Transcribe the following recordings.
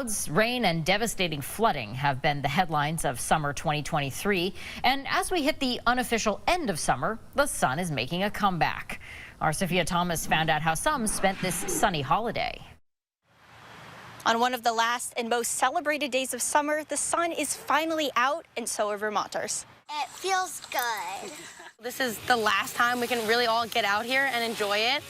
Clouds, rain, and devastating flooding have been the headlines of summer 2023. And as we hit the unofficial end of summer, the sun is making a comeback. Our Sophia Thomas found out how some spent this sunny holiday. On one of the last and most celebrated days of summer, the sun is finally out, and so are Vermonters. It feels good. This is the last time we can really all get out here and enjoy it.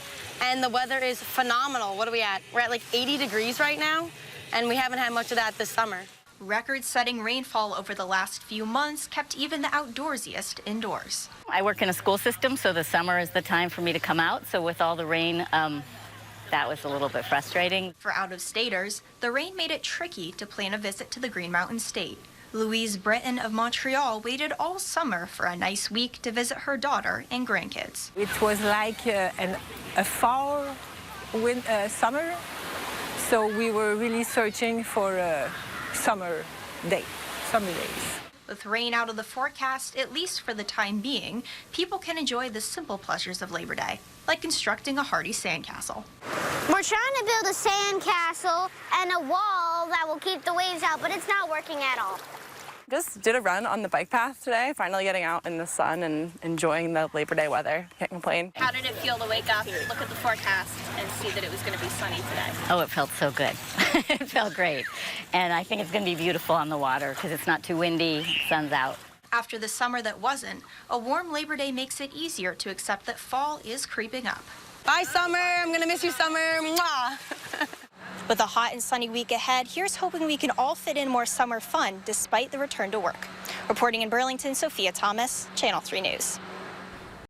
And the weather is phenomenal. What are we at? We're at like 80 degrees right now, and we haven't had much of that this summer. Record-setting rainfall over the last few months kept even the outdoorsiest indoors. I work in a school system, so the summer is the time for me to come out. So with all the rain, that was a little bit frustrating. For out-of-staters, the rain made it tricky to plan a visit to the Green Mountain State. Louise Breton of Montreal waited all summer for a nice week to visit her daughter and grandkids. It was like a fall summer, so we were really searching for a summer days. With rain out of the forecast, at least for the time being, people can enjoy the simple pleasures of Labor Day, like constructing a hardy sandcastle. We're trying to build a sandcastle and a wall that will keep the waves out, but it's not working at all. Just did a run on the bike path today, finally getting out in the sun and enjoying the Labor Day weather. Can't complain. How did it feel to wake up, look at the forecast, and see that it was going to be sunny today? Oh, it felt so good. It felt great. And I think it's going to be beautiful on the water because it's not too windy, sun's out. After the summer that wasn't, a warm Labor Day makes it easier to accept that fall is creeping up. Bye, summer. I'm going to miss you, summer. Mwah. With a hot and sunny week ahead, here's hoping we can all fit in more summer fun despite the return to work. Reporting in Burlington, Sophia Thomas, Channel 3 News.